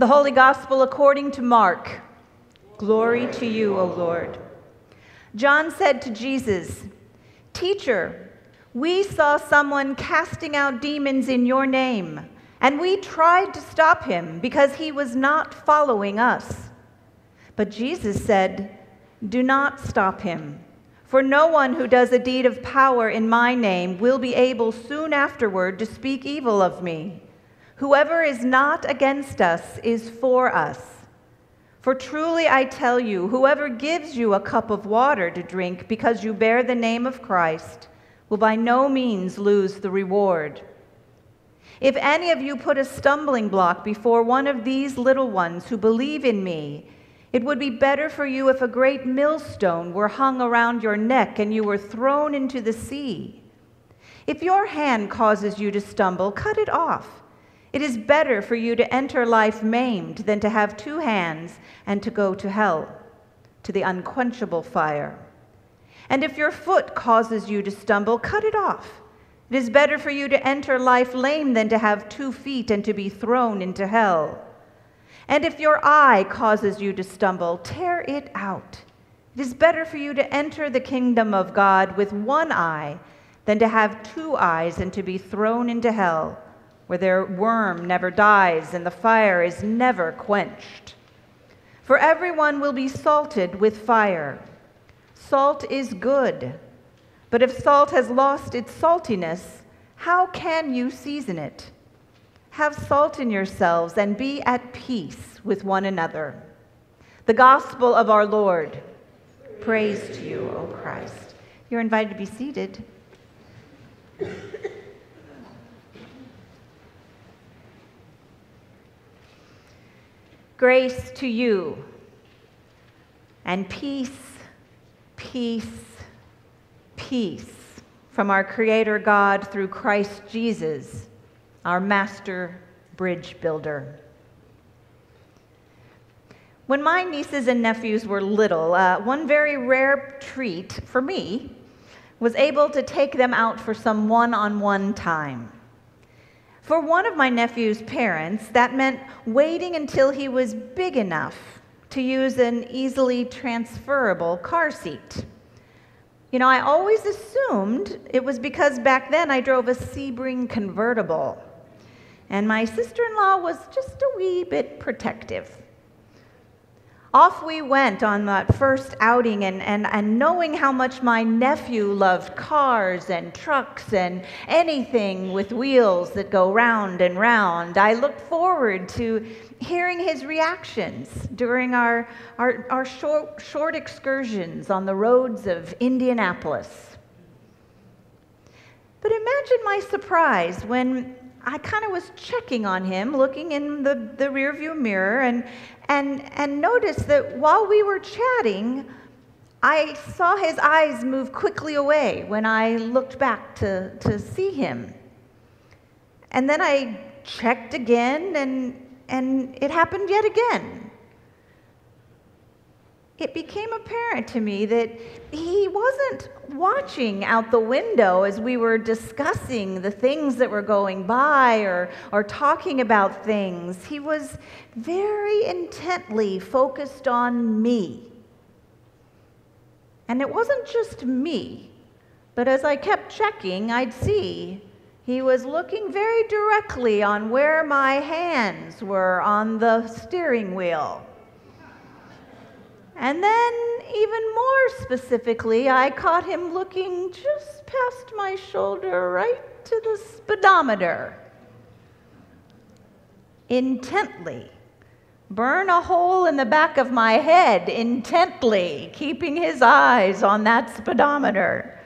The Holy Gospel according to Mark. Glory to you, O Lord. John said to Jesus, "Teacher, we saw someone casting out demons in your name, and we tried to stop him because he was not following us." But Jesus said, "Do not stop him, for no one who does a deed of power in my name will be able soon afterward to speak evil of me. Whoever is not against us is for us. For truly I tell you, whoever gives you a cup of water to drink because you bear the name of Christ will by no means lose the reward. If any of you put a stumbling block before one of these little ones who believe in me, it would be better for you if a great millstone were hung around your neck and you were thrown into the sea. If your hand causes you to stumble, cut it off. It is better for you to enter life maimed than to have two hands and to go to hell, to the unquenchable fire. And if your foot causes you to stumble, cut it off. It is better for you to enter life lame than to have 2 feet and to be thrown into hell. And if your eye causes you to stumble, tear it out. It is better for you to enter the kingdom of God with one eye than to have 2 eyes and to be thrown into hell, where their worm never dies and the fire is never quenched. For everyone will be salted with fire. Salt is good, but if salt has lost its saltiness, how can you season it? Have salt in yourselves and be at peace with one another." The gospel of our Lord. Praise to you, O Christ. You're invited to be seated. Grace to you, and peace, peace, peace from our Creator God through Christ Jesus, our master bridge builder. When my nieces and nephews were little, one very rare treat for me was able to take them out for some one-on-one time. For one of my nephew's parents, that meant waiting until he was big enough to use an easily transferable car seat. You know, I always assumed it was because back then I drove a Sebring convertible, and my sister-in-law was just a wee bit protective. Off we went on that first outing, and knowing how much my nephew loved cars and trucks and anything with wheels that go round and round, I looked forward to hearing his reactions during our short excursions on the roads of Indianapolis. But imagine my surprise when I kind of was checking on him, looking in the rearview mirror, and noticed that while we were chatting, I saw his eyes move quickly away when I looked back to see him. And then I checked again, and it happened yet again. It became apparent to me that he wasn't watching out the window as we were discussing the things that were going by or talking about things. He was very intently focused on me. And it wasn't just me, but as I kept checking, I'd see he was looking very directly on where my hands were on the steering wheel. And then, even more specifically, I caught him looking just past my shoulder, right to the speedometer. Intently. Burn a hole in the back of my head, intently, keeping his eyes on that speedometer.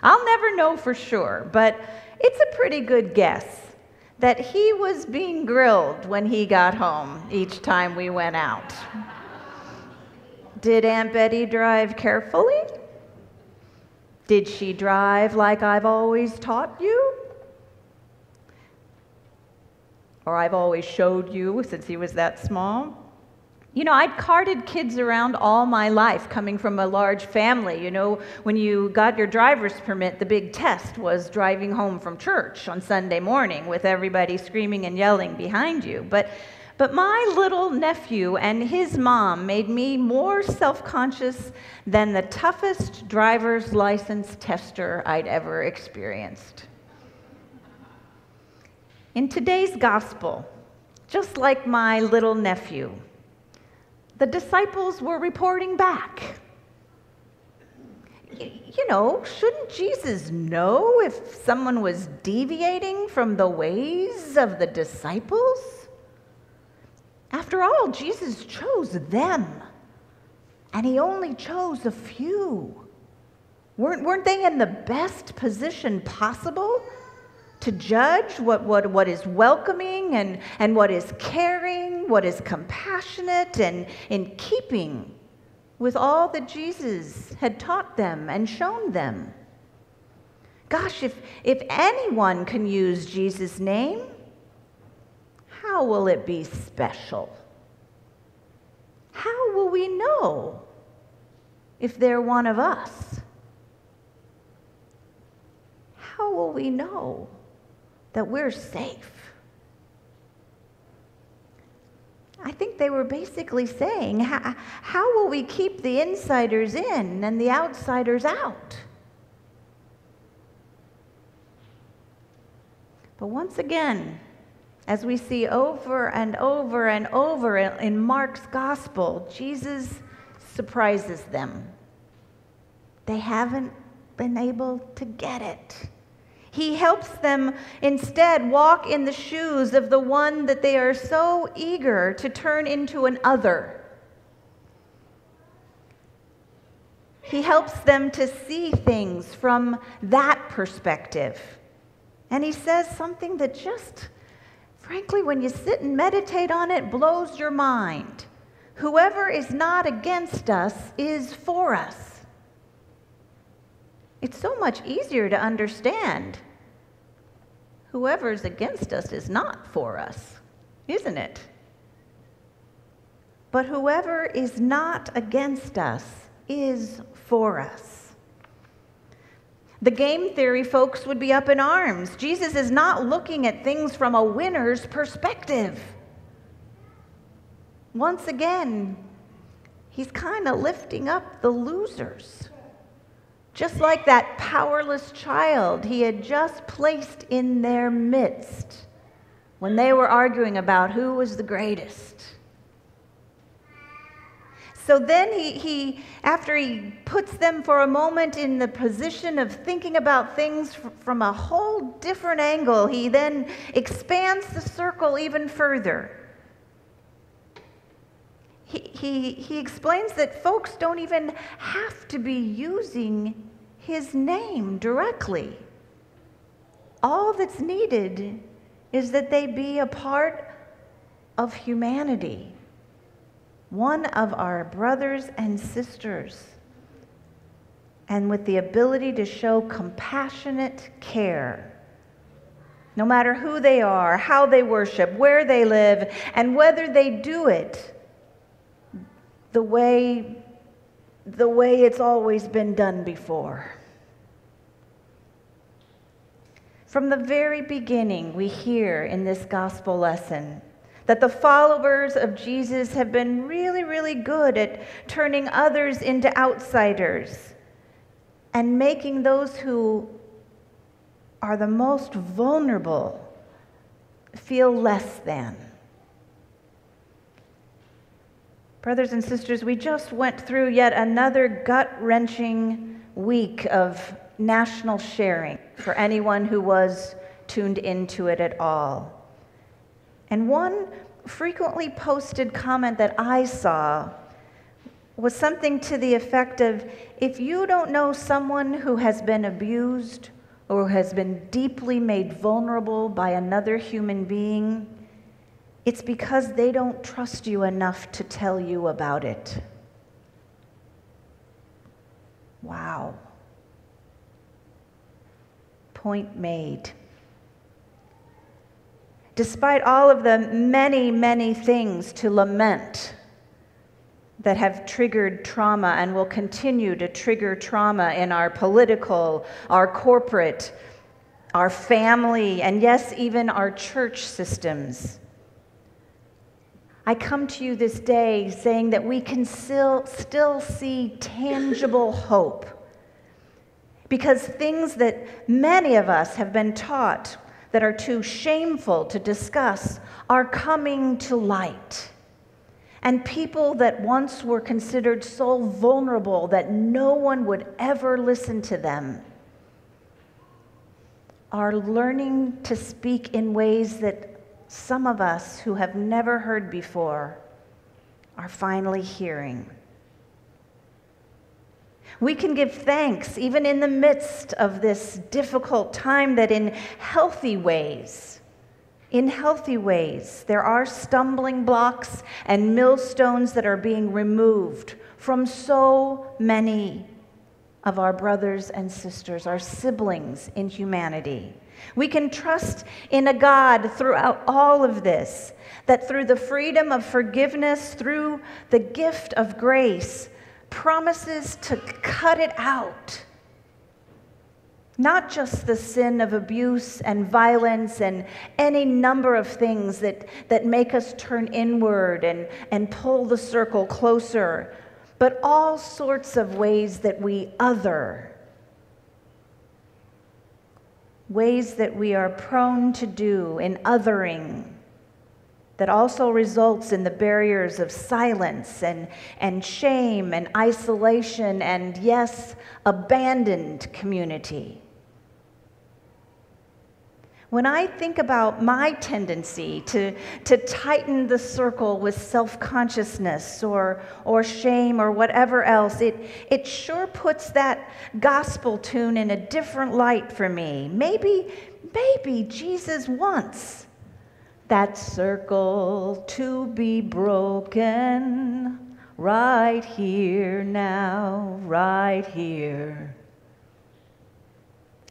I'll never know for sure, but it's a pretty good guess that he was being grilled when he got home each time we went out. Did Aunt Betty drive carefully? Did she drive like I've always taught you? Or I've always showed you since he was that small? You know, I'd carted kids around all my life, coming from a large family. You know, when you got your driver's permit, the big test was driving home from church on Sunday morning with everybody screaming and yelling behind you. But But my little nephew and his mom made me more self-conscious than the toughest driver's license tester I'd ever experienced. In today's gospel, just like my little nephew, the disciples were reporting back. You know, shouldn't Jesus know if someone was deviating from the ways of the disciples? After all, Jesus chose them, and he only chose a few. Weren't they in the best position possible to judge what is welcoming and what is caring, what is compassionate and in keeping with all that Jesus had taught them and shown them? Gosh, if anyone can use Jesus' name, how will it be special? How will we know if they're one of us? How will we know that we're safe? I think they were basically saying, how will we keep the insiders in and the outsiders out? But once again, as we see over and over and over in Mark's gospel, Jesus surprises them. They haven't been able to get it. He helps them instead walk in the shoes of the one that they are so eager to turn into an other. He helps them to see things from that perspective. And he says something that just, frankly, when you sit and meditate on it, blows your mind. Whoever is not against us is for us. It's so much easier to understand. Whoever's against us is not for us, isn't it? But whoever is not against us is for us. The game theory folks would be up in arms. Jesus is not looking at things from a winner's perspective. Once again, he's kind of lifting up the losers. Just like that powerless child he had just placed in their midst when they were arguing about who was the greatest. So then he after he puts them for a moment in the position of thinking about things from a whole different angle, he then expands the circle even further. He explains that folks don't even have to be using his name directly. All that's needed is that they be a part of humanity, one of our brothers and sisters, and with the ability to show compassionate care, no matter who they are, how they worship, where they live, and whether they do it the way it's always been done before. From the very beginning, we hear in this gospel lesson that the followers of Jesus have been really, really good at turning others into outsiders and making those who are the most vulnerable feel less than. Brothers and sisters, we just went through yet another gut-wrenching week of national sharing for anyone who was tuned into it at all. And one frequently posted comment that I saw was something to the effect of, if you don't know someone who has been abused or has been deeply made vulnerable by another human being, it's because they don't trust you enough to tell you about it. Wow. Point made. Despite all of the many, many things to lament that have triggered trauma and will continue to trigger trauma in our political, our corporate, our family, and yes, even our church systems, I come to you this day saying that we can still see tangible hope, because things that many of us have been taught that are too shameful to discuss are coming to light. And people that once were considered so vulnerable that no one would ever listen to them are learning to speak in ways that some of us who have never heard before are finally hearing. We can give thanks even in the midst of this difficult time that in healthy ways, there are stumbling blocks and millstones that are being removed from so many of our brothers and sisters, our siblings in humanity. We can trust in a God throughout all of this, that through the freedom of forgiveness, through the gift of grace, promises to cut it out. Not just the sin of abuse and violence and any number of things that make us turn inward and pull the circle closer, but all sorts of ways that we other, ways that we are prone to do in othering, that also results in the barriers of silence and shame and isolation and, yes, abandoned community. When I think about my tendency to tighten the circle with self-consciousness or shame or whatever else, it sure puts that gospel tune in a different light for me. Maybe Jesus wants that circle to be broken right here now, right here.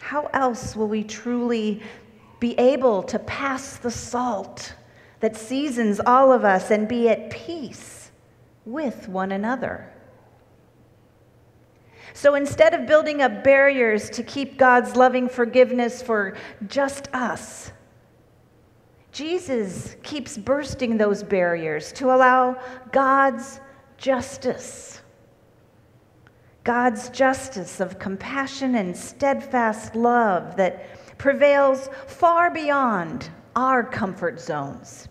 How else will we truly be able to pass the salt that seasons all of us and be at peace with one another? So instead of building up barriers to keep God's loving forgiveness for just us, Jesus keeps bursting those barriers to allow God's justice of compassion and steadfast love that prevails far beyond our comfort zones.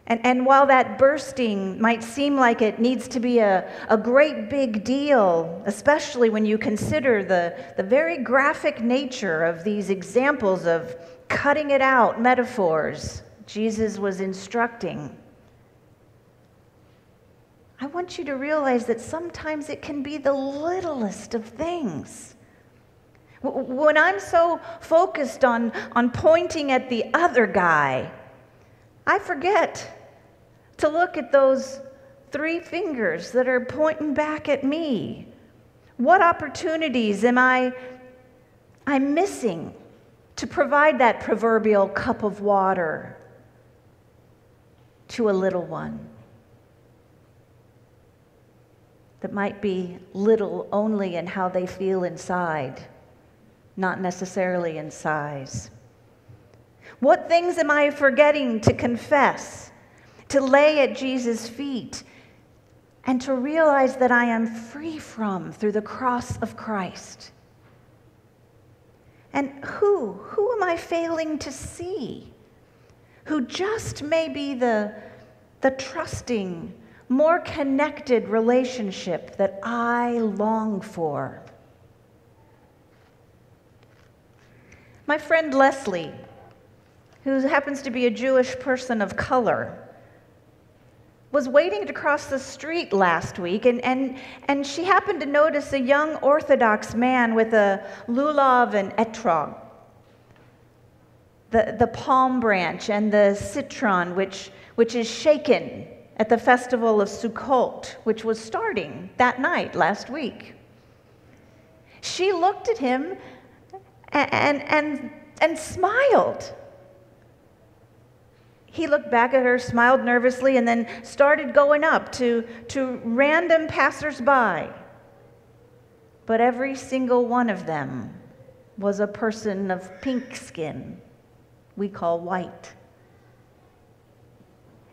And while that bursting might seem like it needs to be a great big deal, especially when you consider the very graphic nature of these examples of cutting it out metaphors Jesus was instructing, I want you to realize that sometimes it can be the littlest of things. When I'm so focused on pointing at the other guy, I forget to look at those 3 fingers that are pointing back at me. What opportunities am I'm missing to provide that proverbial cup of water to a little one that might be little only in how they feel inside, not necessarily in size? What things am I forgetting to confess, to lay at Jesus' feet, and to realize that I am free from through the cross of Christ? And who am I failing to see? Who just may be the trusting, more connected relationship that I long for? My friend Leslie, who happens to be a Jewish person of color, was waiting to cross the street last week, and she happened to notice a young Orthodox man with a lulav and etrog, the palm branch and the citron, which is shaken at the festival of Sukkot, which was starting that night last week. She looked at him and smiled. He looked back at her, smiled nervously, and then started going up to random passersby. But every single one of them was a person of pink skin, we call white.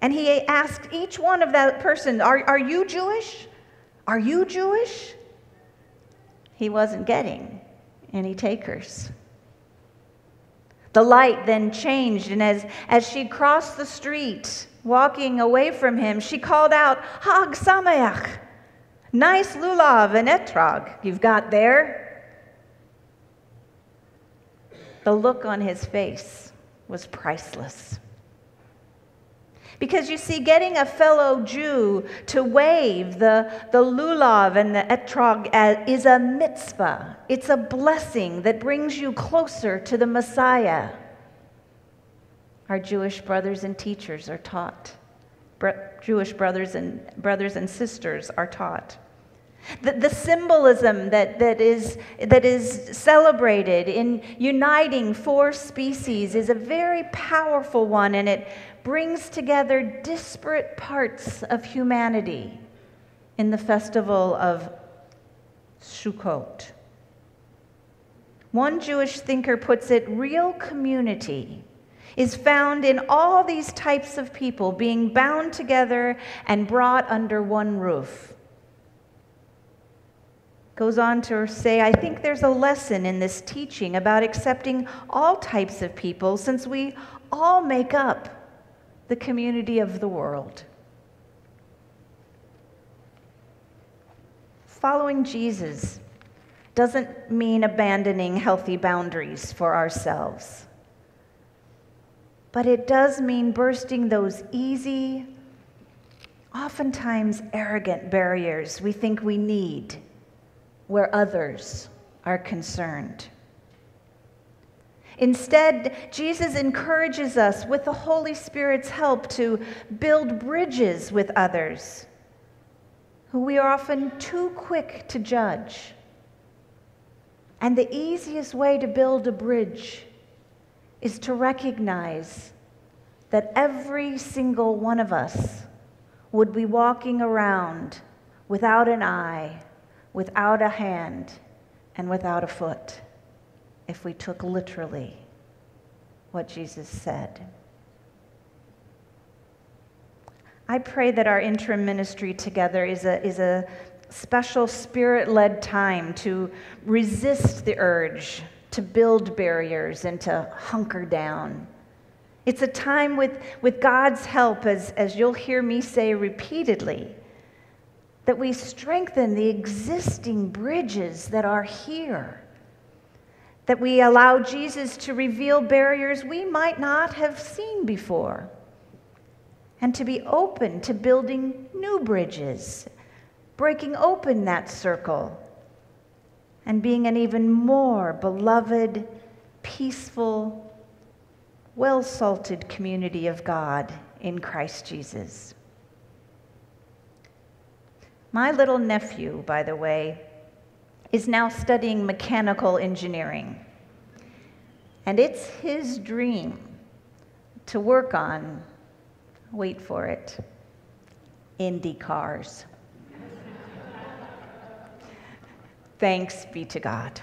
And he asked each one of that person, are you Jewish? Are you Jewish? He wasn't getting any takers. The light then changed, and as she crossed the street, walking away from him, she called out, Hag Sameach, nice lulav and etrog you've got there. The look on his face was priceless. Because you see, getting a fellow Jew to wave the lulav and the etrog is a mitzvah. It's a blessing that brings you closer to the Messiah. Our Jewish brothers and teachers are taught. Jewish brothers and sisters are taught. The symbolism that is celebrated in uniting four species is a very powerful one, and it brings together disparate parts of humanity in the festival of Sukkot. One Jewish thinker puts it, real community is found in all these types of people being bound together and brought under one roof. Goes on to say, I think there's a lesson in this teaching about accepting all types of people, since we all make up the community of the world. Following Jesus doesn't mean abandoning healthy boundaries for ourselves, but it does mean bursting those easy, oftentimes arrogant barriers we think we need where others are concerned. Instead, Jesus encourages us with the Holy Spirit's help to build bridges with others who we are often too quick to judge. And the easiest way to build a bridge is to recognize that every single one of us would be walking around without an eye, without a hand, and without a foot, if we took literally what Jesus said. I pray that our interim ministry together is a special Spirit-led time to resist the urge to build barriers and to hunker down. It's a time with God's help, as you'll hear me say repeatedly, that we strengthen the existing bridges that are here, that we allow Jesus to reveal barriers we might not have seen before, and to be open to building new bridges, breaking open that circle, and being an even more beloved, peaceful, well-salted community of God in Christ Jesus. My little nephew, by the way, is now studying mechanical engineering. And it's his dream to work on, wait for it, Indy cars. Thanks be to God.